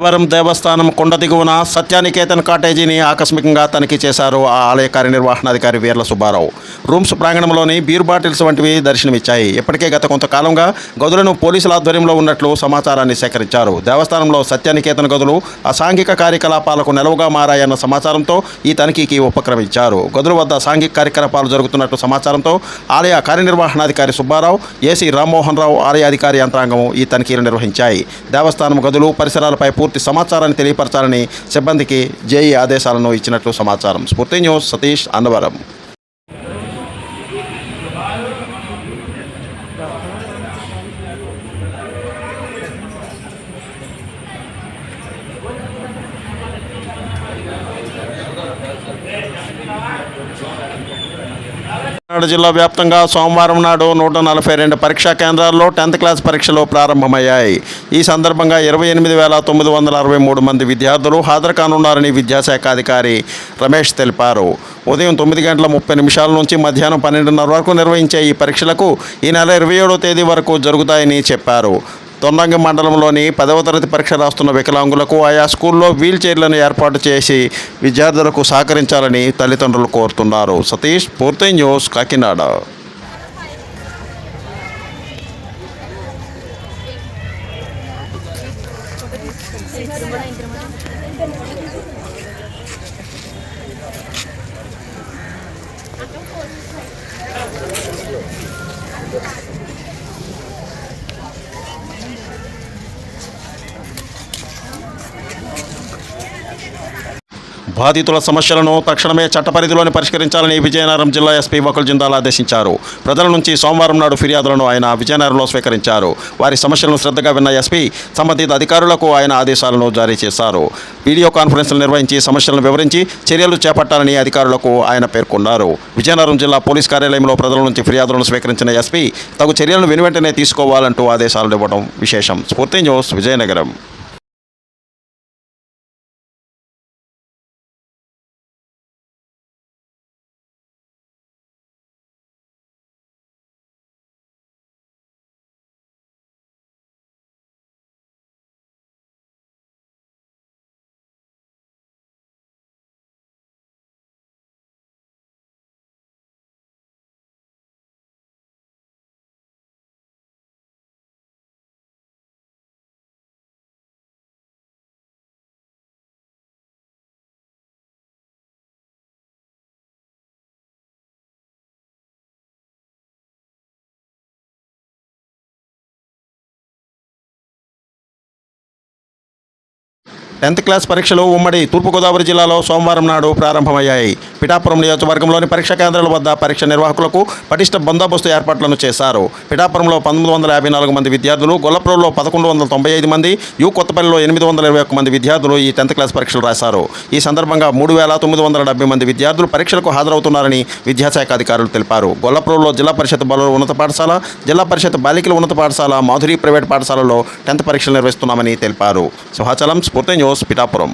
పిఠాపురం దేవస్థానం కొండ దిగువన సత్యానికేతన్ కాటేజీని ఆకస్మికంగా తనిఖీ చేశారు ఆ ఆలయ కార్యనిర్వహణాధికారి వీర్ల సుబ్బారావు. రూమ్స్ ప్రాంగణంలోని బీర్ బాటిల్స్ వంటివి దర్శనమిచ్చాయి. ఇప్పటికే గత కొంతకాలంగా గదులను పోలీసుల ఆధ్వర్యంలో ఉన్నట్లు సమాచారాన్ని సేకరించారు. దేవస్థానంలో సత్యానికేతన్ గదులు అసాంఘిక కార్యకలాపాలకు నెలవుగా మారాయన్న సమాచారంతో ఈ తనిఖీకి ఉపక్రమించారు. గదుల వద్ద సాంఘిక కార్యకలాపాలు జరుగుతున్నట్లు సమాచారంతో ఆలయ కార్యనిర్వహణాధికారి సుబ్బారావు, ఏసీ రామ్మోహన్ రావు, ఆలయ అధికారి యంత్రాంగం ఈ తనిఖీలు నిర్వహించాయి. దేవస్థానం గదులు పరిసరాలపై పూర్తి సమాచారాన్ని తెలియపరచాలని సిబ్బందికి జేఈ ఆదేశాలను ఇచ్చినట్లు సమాచారం. స్ఫూర్తి న్యూస్, సతీష్, అన్నవరం. జిల్లా వ్యాప్తంగా సోమవారం నాడు 142 పరీక్షా కేంద్రాల్లో 10th క్లాస్ పరీక్షలు ప్రారంభమయ్యాయి. ఈ సందర్భంగా 28,963 మంది విద్యార్థులు హాజరు కానున్నారని విద్యాశాఖ అధికారి రమేష్ తెలిపారు. ఉదయం 9:30 నుంచి మధ్యాహ్నం 12:30 వరకు నిర్వహించే ఈ పరీక్షలకు ఈ నెల 27వ తేదీ వరకు జరుగుతాయని చెప్పారు. తొండంగి మండలంలోని 10వ తరగతి పరీక్ష రాస్తున్న వికలాంగులకు ఆయా స్కూల్లో వీల్ చైర్లను ఏర్పాటు చేసి విద్యార్థులకు సహకరించాలని తల్లిదండ్రులు కోరుతున్నారు. సతీష్, పూర్తి న్యూస్, కాకినాడ. బాధితుల సమస్యలను తక్షణమే చట్ట పరిధిలోనే పరిష్కరించాలని విజయనగరం జిల్లా ఎస్పీ వకుల్ జిందాల్ ఆదేశించారు. ప్రజల నుంచి సోమవారం నాడు ఫిర్యాదులను ఆయన విజయనగరంలో స్వీకరించారు. వారి సమస్యలను శ్రద్ధగా విన్న ఎస్పీ సంబంధిత అధికారులకు ఆయన ఆదేశాలను జారీ చేశారు. వీడియో కాన్ఫరెన్స్లు నిర్వహించి సమస్యలను వివరించి చర్యలు చేపట్టాలని అధికారులకు ఆయన పేర్కొన్నారు. విజయనగరం జిల్లా పోలీస్ కార్యాలయంలో ప్రజల నుంచి ఫిర్యాదులను స్వీకరించిన ఎస్పీ తగు చర్యలను వెనువెంటనే తీసుకోవాలంటూ ఆదేశాలు ఇవ్వడం విశేషం. స్ఫూర్తి న్యూస్, విజయనగరం. టెన్త్ క్లాస్ పరీక్షలు ఉమ్మడి తూర్పుగోదావరి జిల్లాలో సోమవారం నాడు ప్రారంభమయ్యాయి. పిఠాపురం నియోజకవర్గంలోని పరీక్షా కేంద్రాల వద్ద పరీక్ష నిర్వాహకులకు పటిష్ట బందోబస్తు ఏర్పాట్లను చేశారు. పిఠాపురంలో 1954 మంది విద్యార్థులు, గొల్లప్రోల్లో 1195 మంది, యు కొత్తపల్లిలో 821 మంది విద్యార్థులు ఈ 10th క్లాస్ పరీక్షలు రాశారు. ఈ సందర్భంగా 3,970 మంది విద్యార్థులు పరీక్షలకు హాజరవుతున్నారని విద్యాశాఖ అధికారులు తెలిపారు. గొల్లప్రోల్లో జిల్లా పరిషత్ బాలుర ఉన్నత పాఠశాల, జిల్లా పరిషత్ బాలికల ఉన్నత పాఠశాల, మాధురి ప్రైవేట్ పాఠశాలలో 10th పరీక్షలు నిర్వహిస్తున్నామని తెలిపారు. సింహాచలం, స్ఫూర్తి న్యూస్, పిఠాపురం.